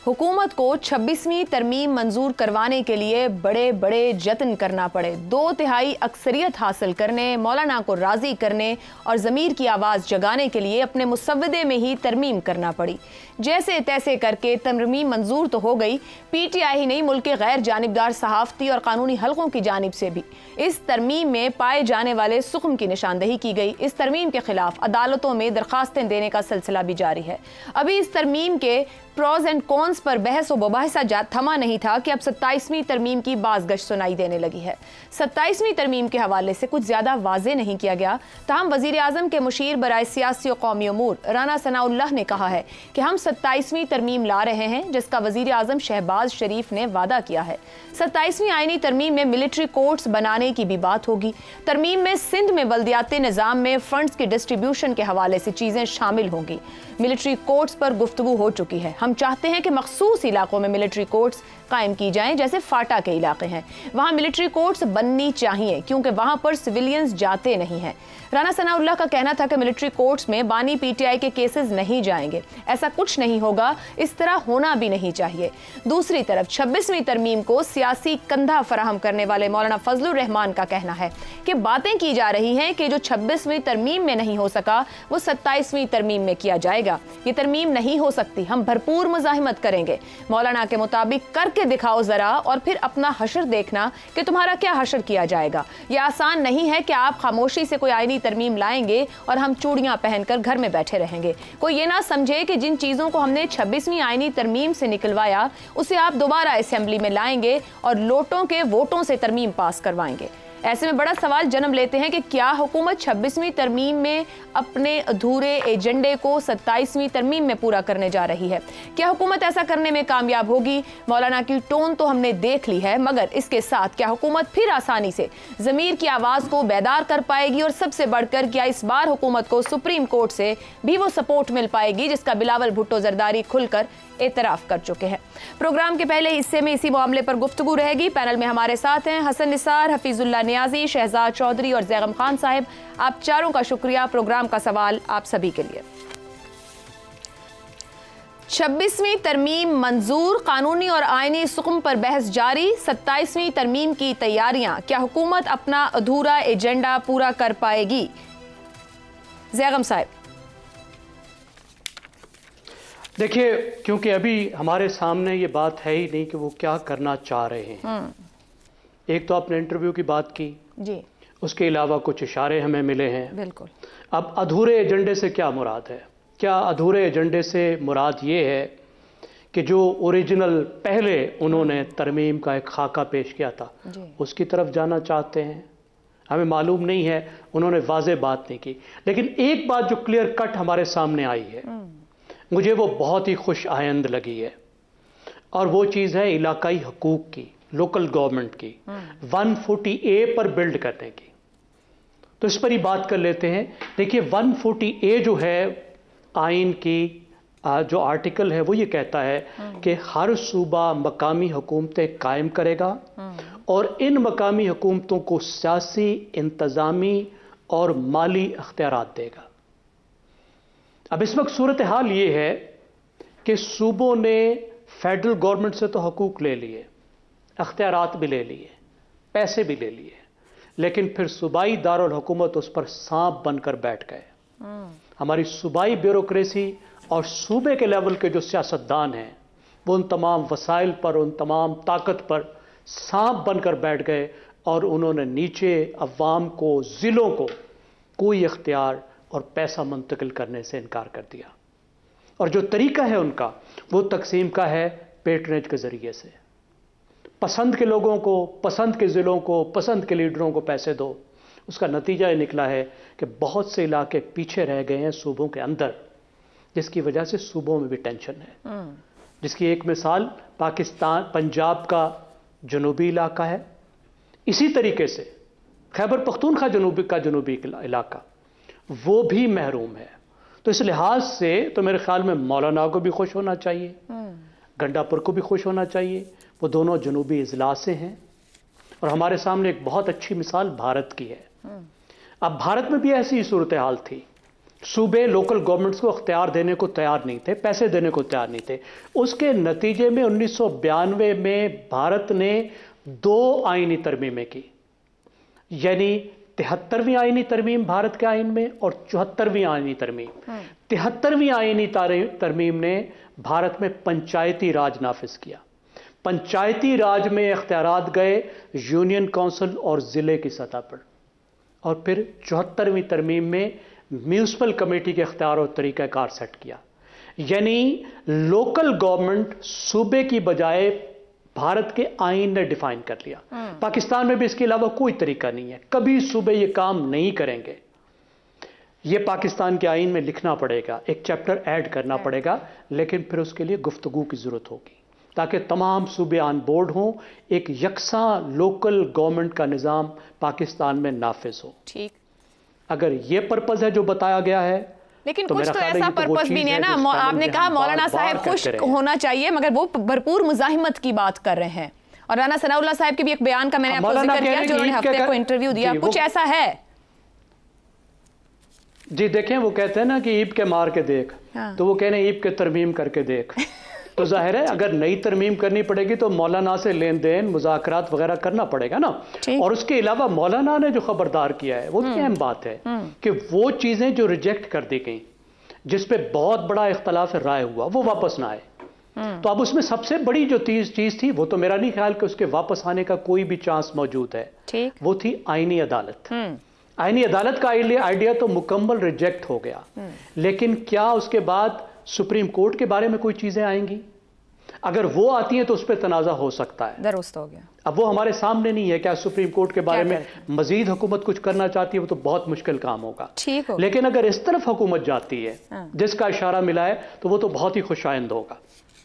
हुकूमत को 26वीं तरमीम मंजूर करवाने के लिए बड़े बड़े जतन करना पड़े, 2/3 अक्सरियत हासिल करने, मौलाना को राज़ी करने और ज़मीर की आवाज़ जगाने के लिए अपने मुसव्वदे में ही तरमीम करना पड़ी। जैसे तैसे करके तरमीम मंजूर तो हो गई। PTI ही नहीं, मुल्क के गैर जानिबदार सहाफ़ती और कानूनी हलकों की जानिब से भी इस तरमीम में पाए जाने वाले सुख्म की निशानदही की गई। इस तरमीम के खिलाफ अदालतों में दरखास्तें देने का सिलसिला भी जारी है। अभी इस तरमीम के प्रोज एंड कॉन्स पर बहस व मुबाहिसा थमा नहीं था कि अब 27वीं तरमीम की बाज़गश्त सुनाई देने लगी है। 27वीं तरमीम के हवाले से कुछ ज़्यादा वाज़ेह नहीं किया गया। ताहम वज़ीर आज़म के मुशीर बराए सियासी और कौमी अमूर राना सनाउल्लाह ने कहा है कि हम 27वीं तरमीम ला रहे हैं, जिसका वज़ीर आज़म शहबाज शरीफ ने वादा किया है। 27वीं आईनी तरमीम में मिलिट्री कोर्ट्स बनाने की भी बात होगी। तरमीम में सिंध में बल्दियाती निज़ाम में फंड्स की डिस्ट्रीब्यूशन के हवाले से चीज़ें शामिल होंगी। मिलिट्री कोर्ट्स पर गुफ्तगू हो चुकी है। हम चाहते हैं कि मखसूस इलाकों में मिलिट्री कोर्ट्स कायम की जाएं, जैसे फाटा के इलाके हैं, वहाँ मिलिट्री कोर्ट्स बननी चाहिए क्योंकि वहाँ पर सिविलियंस जाते नहीं हैं। राना सनाउल्लाह का कहना था कि मिलिट्री कोर्ट्स में बानी PTI के केसेस नहीं जाएंगे। ऐसा कुछ नहीं होगा, इस तरह होना भी नहीं चाहिए। दूसरी तरफ 26वीं तरमीम को सियासी कंधा फराहम करने वाले मौलाना फजलुर रहमान का कहना है कि बातें की जा रही हैं कि जो 26वीं तरमीम में नहीं हो सका वो 27वीं तरमीम में किया जाएगा। ये तरमीम नहीं हो सकती, हम भरपूर मुजाहिमत करेंगे। मौलाना के मुताबिक करके दिखाओ जरा और फिर अपना हशर देखना कि तुम्हारा क्या हशर किया जाएगा। ये आसान नहीं है कि आप खामोशी से कोई आईनी तरमीम लाएंगे और हम चूड़ियां पहनकर घर में बैठे रहेंगे। कोई ये ना समझे कि जिन चीज़ों को हमने 26वीं आईनी तरमीम से निकलवाया उसे आप दोबारा असेंबली में लाएंगे और लोटों के वोटों से तरमीम पास करवाएंगे। ऐसे में बड़ा सवाल जन्म लेते हैं कि क्या हुकूमत 26वीं तरमीम में अपने अधूरे एजेंडे को 27वीं तरमीम में पूरा करने जा रही है? क्या हुकूमत ऐसा करने में कामयाब होगी? मौलाना की टोन तो हमने देख ली है, मगर इसके साथ क्या हुकूमत फिर आसानी से ज़मीर की आवाज़ को बेदार कर पाएगी? और सबसे बढ़कर क्या इस बार हुकूमत को सुप्रीम कोर्ट से भी वो सपोर्ट मिल पाएगी जिसका बिलावल भुट्टो जरदारी खुलकर एतराफ़ कर चुके हैं? प्रोग्राम के पहले हिस्से में इसी मामले पर गुफ्तगू रहेगी। पैनल में हमारे साथ हैं हसन निसार, हफीजुल्लाह नियाजी, शहजाद चौधरी और जैगम खान साहब। आप चारों का शुक्रिया। प्रोग्राम का सवाल आप सभी के लिए। 26वीं तरमीम मंजूर, कानूनी और आईनी सुकूम पर बहस जारी। 27वीं तरमीम की तैयारियां, क्या हुकूमत अपना अधूरा एजेंडा पूरा कर पाएगी? जैगम साहब। देखिए, क्योंकि अभी हमारे सामने ये बात है ही नहीं कि वो क्या करना चाह रहे हैं। एक तो आपने इंटरव्यू की बात की जी, उसके अलावा कुछ इशारे हमें मिले हैं। बिल्कुल। अब अधूरे एजेंडे से क्या मुराद है? क्या अधूरे एजेंडे से मुराद ये है कि जो ओरिजिनल पहले उन्होंने तरमीम का एक खाका पेश किया था उसकी तरफ जाना चाहते हैं? हमें मालूम नहीं है, उन्होंने वाज़ेह बात नहीं की। लेकिन एक बात जो क्लियर कट हमारे सामने आई है, मुझे वो बहुत ही खुश आयंद लगी है, और वो चीज़ है इलाकाई हकूक़ की, लोकल गवर्नमेंट की 140A पर बिल्ड करने की। तो इस पर ही बात कर लेते हैं। देखिए, 140A जो है आइन की जो आर्टिकल है वो ये कहता है कि हर सूबा मकामी हुकूमतें कायम करेगा और इन मकामी हुकूमतों को सियासी, इंतज़ामी और माली अख्तियारात देगा। अब इस वक्त सूरत हाल ये है कि सूबों ने फेडरल गवर्नमेंट से तो हकूक ले लिए, अख्तियारात भी ले लिए, पैसे भी ले लिए, लेकिन फिर सूबाई दारुल हुकूमत उस पर सांप बनकर बैठ गए। हमारी सूबाई ब्यूरोक्रेसी और सूबे के लेवल के जो सियासतदान हैं वो उन तमाम वसाइल पर, उन तमाम ताकत पर सांप बनकर बैठ गए और उन्होंने नीचे अवाम को, ज़िलों को कोई इख्तियार और पैसा मुंतकिल करने से इनकार कर दिया। और जो तरीका है उनका वो तकसीम का है पेट्रनेज के ज़रिए से। पसंद के लोगों को, पसंद के ज़िलों को, पसंद के लीडरों को पैसे दो। उसका नतीजा ये निकला है कि बहुत से इलाके पीछे रह गए हैं सूबों के अंदर, जिसकी वजह से सूबों में भी टेंशन है। जिसकी एक मिसाल पाकिस्तान, पंजाब का जनूबी इलाका है। इसी तरीके से खैबर पख्तूनख्वा जनूबी इलाका वो भी महरूम है। तो इस लिहाज से तो मेरे ख्याल में मौलाना को भी खुश होना चाहिए, गंडापुर को भी खुश होना चाहिए। वो दोनों जनूबी अजला से हैं और हमारे सामने एक बहुत अच्छी मिसाल भारत की है। अब भारत में भी ऐसी ही सूरत हाल थी صوبے لوکل گورنمنٹس کو اختیار دینے کو تیار نہیں تھے، پیسے دینے کو تیار نہیں تھے۔ اس کے نتیجے میں 1992 میں بھارت نے 2 آئینی ترمیمیں کی، یعنی 73ویں آئینی ترمیم بھارت کے آئین میں اور 74ویں آئینی ترمیم۔ 73ویں آئینی ترمیم نے بھارت میں پنچایتی راج نافذ کیا۔ پنچایتی راج میں اختیارات گئے یونین کونسل اور ضلع کی سطح پر، اور پھر 74ویں ترمیم میں میونسپل کمیٹی کے اختیار اور طریقہ کار سیٹ کیا، یعنی لوکل گورنمنٹ صوبے کی بجائے بھارت کے آئین نے ڈیفائن کر لیا۔ پاکستان میں بھی اس کے علاوہ کوئی طریقہ نہیں ہے، کبھی صوبے یہ کام نہیں کریں گے۔ یہ پاکستان کے آئین میں لکھنا پڑے گا، ایک چیپٹر ایڈ کرنا پڑے گا، لیکن پھر اس کے لیے گفتگو کی ضرورت ہوگی تاکہ تمام صوبے آن بورڈ ہوں، ایک یکساں لوکل گورنمنٹ کا نظام پاکستان میں نافذ ہو۔ ٹھیک، اگر یہ پرپز ہے جو بتایا گیا ہے، لیکن کچھ تو ایسا پرپز بھی نہیں ہے نا۔ آپ نے کہا مولانا صاحب خوش ہونا چاہیے، مگر وہ بھرپور مزاحمت کی بات کر رہے ہیں، اور رانا ثناء اللہ صاحب کے بھی ایک بیان کا میں نے آپ کو ذکر کیا جو انہوں نے ہفتے کو انٹرویو دیا، کچھ ایسا ہے؟ جی دیکھیں، وہ کہتے ہیں نا کہ عیب کے مار کے دیکھ، تو وہ کہنے عیب کے ترمیم کر کے دیکھ۔ تو ظاہر ہے اگر نئی ترمیم کرنی پڑے گی تو مولانا سے لین دین مذاکرات وغیرہ کرنا پڑے گا نا۔ اور اس کے علاوہ مولانا نے جو خبردار کیا ہے وہ بھی اہم بات ہے کہ وہ چیزیں جو ریجیکٹ کر دی گئیں، جس پہ بہت بڑا اختلاف رائے ہوا، وہ واپس نہ آئے۔ تو اب اس میں سب سے بڑی جو چیز تھی، وہ تو میرا نہیں خیال کہ اس کے واپس آنے کا کوئی بھی چانس موجود ہے، وہ تھی آئینی عدالت۔ آئینی عدالت کا آئیڈیا تو مکمل ریجیکٹ ہو گیا، لیکن کیا اس کے بعد سپریم کورٹ کے بارے میں کوئی چیزیں آئیں گی؟ اگر وہ آتی ہیں تو اس پہ تنازع ہو سکتا ہے۔ درست ہو گیا۔ اب وہ ہمارے سامنے نہیں ہے، کیا سپریم کورٹ کے بارے میں مزید حکومت کچھ کرنا چاہتی ہے، وہ تو بہت مشکل کام ہوگا۔ لیکن اگر اس طرف حکومت جاتی ہے جس کا اشارہ ملا ہے تو وہ تو بہت ہی خوش آئند ہوگا،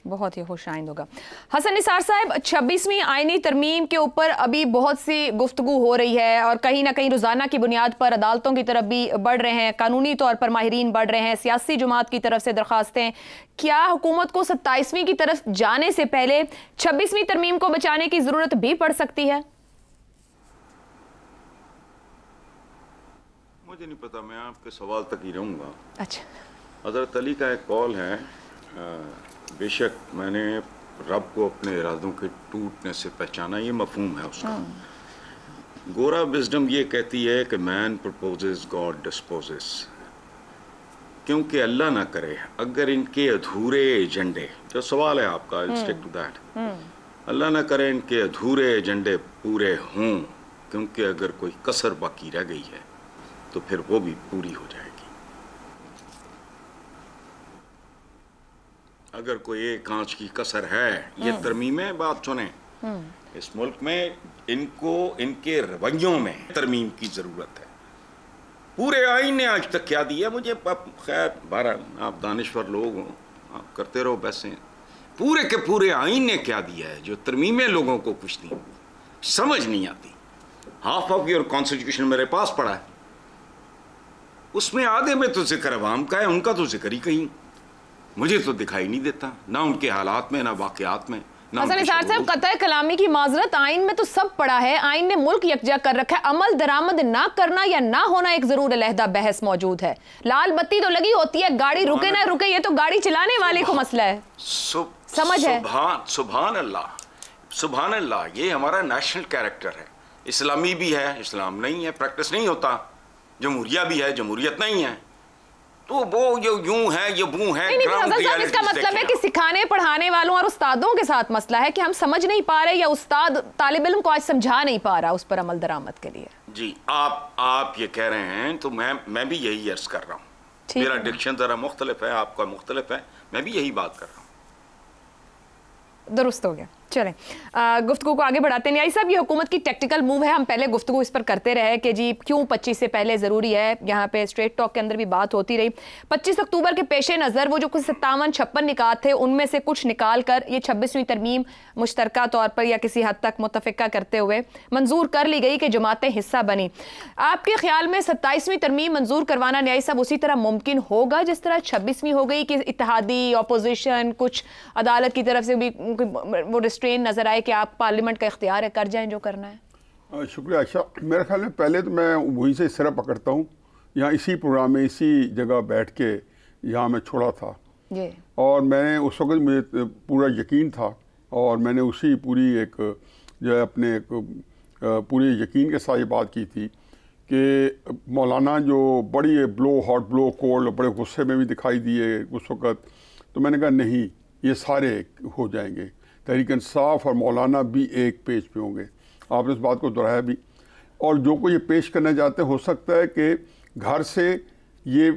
بہت ہی خوش آئند ہوگا۔ حسن نثار صاحب، 26ویں آئینی ترمیم کے اوپر ابھی بہت سی گفتگو ہو رہی ہے، اور کہیں نہ کہیں روزانہ کی بنیاد پر عدالتوں کی طرف بھی بڑھ رہے ہیں، قانونی طور پر ماہرین بڑھ رہے ہیں، سیاسی جماعت کی طرف سے درخواستیں۔ کیا حکومت کو 27ویں کی طرف جانے سے پہلے 26ویں ترمیم کو بچانے کی ضرورت بھی پڑ سکتی ہے؟ مجھے نہیں پتا، میں آپ کے سوال تک ہی رہوں گا۔ اچھا، حضرت علی کا ایک قول ہے، بے شک میں نے رب کو اپنے ارادوں کے ٹوٹنے سے پہچانا، یہ مفہوم ہے اس کا۔ گورا وزڈم یہ کہتی ہے کہ مین پرپوزز گاڈ ڈسپوزز، کیونکہ اللہ نہ کرے اگر ان کے ادھورے ایجنڈے، جو سوال ہے آپ کا، اسٹک ٹو دیٹ، اللہ نہ کرے ان کے ادھورے ایجنڈے پورے ہوں، کیونکہ اگر کوئی کسر باقی رہ گئی ہے تو پھر وہ بھی پوری ہو جائے گی۔ اگر کوئی ایک کانچ کی کسر ہے، یہ ترمیمیں بات سنیں، اس ملک میں ان کو ان کے رویوں میں ترمیم کی ضرورت ہے۔ پورے آئین نے آج تک کیا دیا، مجھے خیر بارہ آپ دانشور لوگ ہوں، آپ کرتے رہو بحثیں، پورے کے پورے آئین نے کیا دیا ہے جو ترمیمیں لوگوں کو کچھ نہیں سمجھ نہیں آتی۔ ہاف آف یور کانسٹیٹیوشن میرے پاس پڑا ہے، اس میں آدھے میں تو ذکر عوام کا ہے، ان کا تو ذکر ہی کہیں مجھے تو دکھائی نہیں دیتا، نہ ان کے حالات میں، نہ واقعات میں۔ حسن نثار صاحب، قطع کلامی کی معذرت، آئین میں تو سب پڑا ہے، آئین نے ملک یکجا کر رکھا ہے، عمل درآمد نہ کرنا یا نہ ہونا ایک ضرور علیحدہ بحث موجود ہے۔ لال بتی تو لگی ہوتی ہے، گاڑی رکے نہ رکے یہ تو گاڑی چلانے والے کو مسئلہ ہے، سمجھ ہے۔ سبحان اللہ، سبحان اللہ، یہ ہمارا نیشنل کیریکٹر ہے، اسلامی بھی ہے، اسلام نہیں ہے، پریکٹس نہیں ہوتا، جمہوریہ بھی ہے، جمہوریت نہیں ہے، تو وہ یوں ہے، یہ وہ ہے۔ اس کا مطلب ہے کہ سکھانے پڑھانے والوں اور استادوں کے ساتھ مسئلہ ہے کہ ہم سمجھ نہیں پا رہے، یا استاد طالب علم کو آج سمجھا نہیں پا رہا اس پر عمل درآمد کے لیے۔ جی آپ یہ کہہ رہے ہیں تو میں بھی یہی عرض کر رہا ہوں، میرا ڈکشن ذرا مختلف ہے، آپ کا مختلف ہے، میں بھی یہی بات کر رہا ہوں۔ درست ہو گیا۔ چلیں گفتگو کو آگے بڑھاتے ہیں۔ نیائی صاحب، یہ حکومت کی ٹیکٹیکل موو ہے، ہم پہلے گفتگو اس پر کرتے رہے کہ جی کیوں 25 سے پہلے ضروری ہے، یہاں پہ اسٹریٹ ٹاک کے اندر بھی بات ہوتی رہی۔ 25 اکتوبر کے پیش نظر وہ جو کچھ 57-56 نکات تھے ان میں سے کچھ نکال کر یہ 26ویں ترمیم مشترکہ طور پر یا کسی حد تک متفقہ کرتے ہوئے منظور کر لی گئی کہ جماعتیں حصہ بنی۔ آپ کے خیال میں 27ویں ترمیم منظور کروانا نیائی صاحب اسی طرح ممکن ہوگا جس طرح 26ویں ہو گئی، کہ اتحادی اپوزیشن کچھ عدالت کی طرف سے بھی وہ ریسٹرین نظر آئے کہ آپ پارلیمنٹ کا اختیار ہے، کر جائیں جو کرنا ہے؟ شکریہ عائشہ۔ میرے خیال میں پہلے تو میں وہی سے اس طرح پکڑتا ہوں यहाँ इसी प्रोग्राम में इसी जगह बैठ के यहाँ मैं छोड़ा था और मैंने उस वक्त मुझे पूरा यकीन था और मैंने उसी पूरी एक जो है अपने एक पूरे यकीन के साथ ये बात की थी कि मौलाना जो बड़ी ब्लो हॉट ब्लो कोल्ड बड़े गुस्से में भी दिखाई दिए उस वक्त, तो मैंने कहा नहीं, ये सारे हो जाएंगे, तहरीक इंसाफ और मौलाना भी एक पेज पे होंगे। आपने इस बात को दोहराया भी, और जो कोई ये पेश करना चाहते हो सकता है कि घर से ये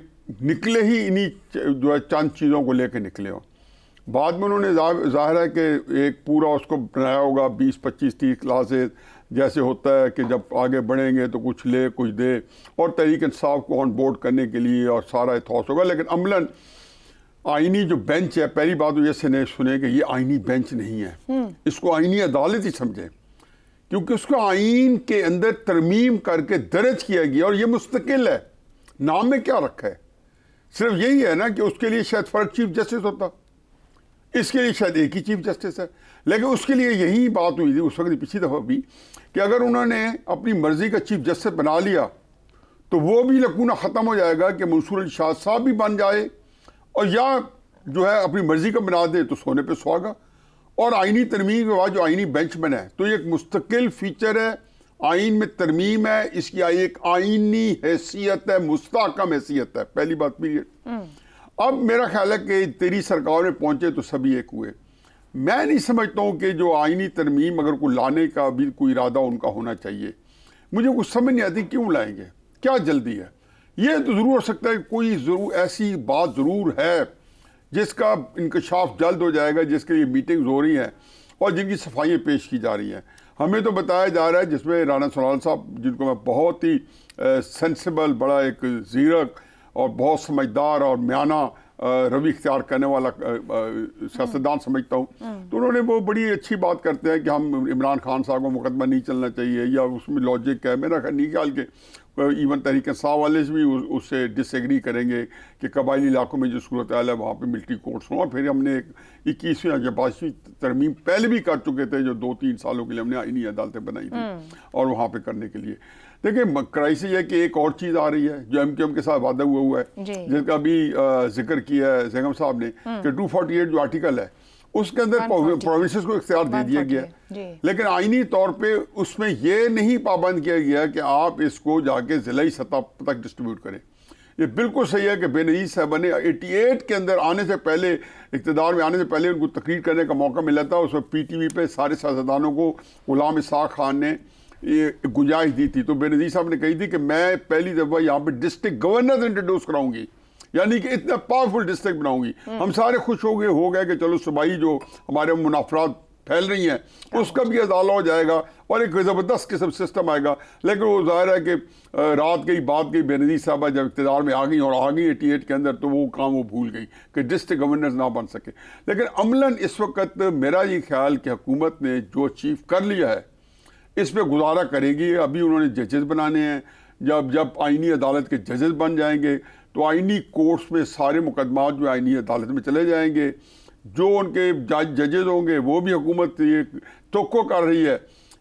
निकले ही इन्हीं जो है चंद चीज़ों को लेकर निकले हो। बाद में उन्होंने ज़ाहिर है कि एक पूरा उसको बनाया होगा 20, 25, 30 क्लासेस, जैसे होता है कि जब आगे बढ़ेंगे तो कुछ ले कुछ दे, और तहरीक इंसाफ को ऑन बोर्ड करने के लिए और सारा एथॉस होगा। लेकिन अमलन आइनी जो बेंच है, पहली बात तो जैसे नहीं सुने कि ये आइनी बेंच नहीं है, इसको आइनी अदालत ही समझे, क्योंकि उसको आइन के अंदर तरमीम करके दर्ज किया गया और ये मुस्तकिल है। नाम में क्या रखा है? सिर्फ यही है ना कि उसके लिए शायद फर्क चीफ जस्टिस होता, इसके लिए शायद एक ही चीफ जस्टिस है। लेकिन उसके लिए यही बात हुई थी उस वक्त पिछली दफ़ा भी कि अगर उन्होंने अपनी मर्ज़ी का चीफ जस्टिस बना लिया तो वो भी लकूना ख़त्म हो जाएगा कि मंसूर अली शाह साहब भी बन जाए, और या जो है अपनी मर्ज़ी का बना दे तो सोने पे सुहागा। और आइनी तरमीम के बाद जो आइनी बेंच बना है तो ये एक मुस्तकिल फीचर है, आइन में तरमीम है, इसकी एक आइनी हैसियत है, मुस्तहकम हैसियत है। पहली बात पीरियड। अब मेरा ख्याल है कि तेरी सरकार में पहुंचे तो सभी एक हुए। मैं नहीं समझता हूँ कि जो आइनी तरमीम अगर कोई लाने का भी कोई इरादा उनका होना चाहिए, मुझे कुछ समझ नहीं आती क्यों लाएंगे, क्या जल्दी है। ये तो ज़रूर हो सकता है कोई ज़रूर ऐसी बात ज़रूर है जिसका इंकशाफ जल्द हो जाएगा, जिसके लिए मीटिंग्स हो रही हैं और जिनकी सफाइयाँ पेश की जा रही हैं। हमें तो बताया जा रहा है, जिसमें राना सोनाल साहब, जिनको मैं बहुत ही सेंसिबल, बड़ा एक ज़ीरक और बहुत समझदार और म्याना रवि इख्तियार करने वाला सियासतदान समझता हूँ, तो उन्होंने वो बड़ी अच्छी बात करते हैं कि हम इमरान खान साहब को मुकदमा नहीं चलना चाहिए, या उसमें लॉजिक है। मेरा नहीं ख्याल के इवन तहरीक इंसाफ वाले भी उससे डिसएग्री करेंगे कि कबायली इलाकों में जो सूरत हाल है वहाँ पे मिलिट्री कोर्ट्स हों। और फिर हमने 21वीं या 22वीं तरमीम पहले भी कर चुके थे, जो 2-3 सालों के लिए हमने आइनी अदालतें बनाई थी और वहाँ पे करने के लिए। देखिए क्राइसिस है कि एक और चीज़ आ रही है जो MQM के साथ वादा हुआ है, जिसका भी जिक्र किया है जैगम साहब ने, कि 248 जो आर्टिकल है उसके अंदर प्रोविंसेस को इख्तियार दे दिया गया, लेकिन आइनी तौर पे उसमें ये नहीं पाबंद किया गया कि आप इसको जाके ज़िलाई सतह तक डिस्ट्रीब्यूट करें। ये बिल्कुल सही है कि बेनज़ीर साहब ने 88 के अंदर आने से पहले, इक़्तिदार में आने से पहले उनको तकरीर करने का मौका मिला था। उसमें PTV पे सारे सियासतदानों को गुलाम इसाक खान ने ये गुंजाइश दी थी। तो बेनज़ीर साहब ने कही थी कि मैं पहली दफ़ा यहाँ पे डिस्ट्रिक्ट गवर्नर इंट्रोड्यूस कराऊंगी, यानी कि इतना पावरफुल डिस्ट्रिक्ट बनाऊंगी। हम सारे खुश हो गए कि चलो सूबाई जो हमारे मुनाफरात फैल रही हैं उसका भी अजाला हो जाएगा और एक ज़बरदस्त किस्म सिस्टम आएगा। लेकिन वो ज़ाहिर है कि रात गई बात गई, बेनज़ीर साहबा जब इक़्तिदार में आ गई और आ गई 88 के अंदर, तो वो काम वो भूल गई कि डिस्ट्रिक्ट गवर्नर ना बन सके। लेकिन अमलन इस वक्त मेरा ये ख्याल कि हुकूमत ने जो अचीव कर लिया है इस पर गुजारा करेगी। अभी उन्होंने जजेस बनाने हैं, जब आइनी अदालत के जजेस बन जाएंगे तो आइनी कोर्ट्स में सारे मुकदमात जो आइनी अदालत में चले जाएंगे। जो उनके जजेस होंगे वो भी हुकूमत ये तवक्को कर रही है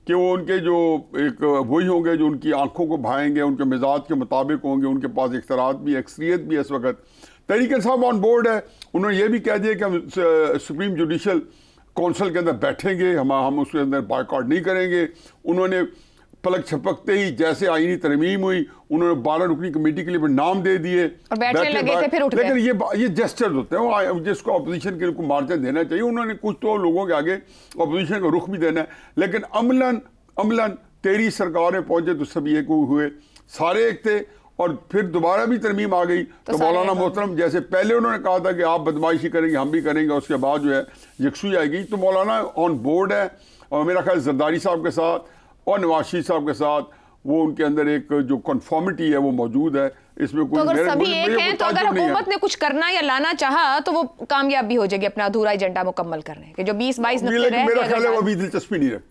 कि वो उनके जो एक वही होंगे जो उनकी आंखों को भाएंगे, उनके मिजाज के मुताबिक होंगे, उनके पास इख्तियारात भी अक्सरियत भी इस वक्त। तहरीक इंसाफ ऑन बोर्ड है, उन्होंने ये भी कह दिया कि हम सुप्रीम जुडिशल कौंसिल के अंदर बैठेंगे, हम उसके अंदर बायकॉट नहीं करेंगे। उन्होंने पलक छपकते ही जैसे आईनी तरमीम हुई उन्होंने 12 रुकनी कमेटी के लिए नाम दे दिए और बैठने लगे थे, फिर उठ गए। लेकिन ये जेस्चर्स होते हैं जिसको अपोजिशन के मार्जिन देना चाहिए। उन्होंने कुछ तो लोगों के आगे अपोजिशन का रुख भी देना है। लेकिन अमलन तेरी सरकार में पहुंचे तो सभी एक हुए, सारे एक थे, और फिर दोबारा भी तरमीम आ गई तो मौलाना मोहतरम जैसे पहले उन्होंने कहा था कि आप बदमाशी करेंगे हम भी करेंगे, उसके बाद जो है यकसुई आएगी। तो मौलाना ऑन बोर्ड है और मेरा ख्याल जरदारी साहब के साथ और नवाज शरीफ साहब के साथ वो उनके अंदर एक जो कन्फॉर्मिटी है वो मौजूद है। इसमें कोई तो अगर सभी एक हैं तो अगर हुकूमत ने कुछ करना या लाना चाहा तो वो कामयाब भी हो जाएगी अपना अधूरा एजेंडा मुकम्मल करने के। जो 20-22 मेरा ख्याल है वो अभी दिलचस्पी नहीं रखती।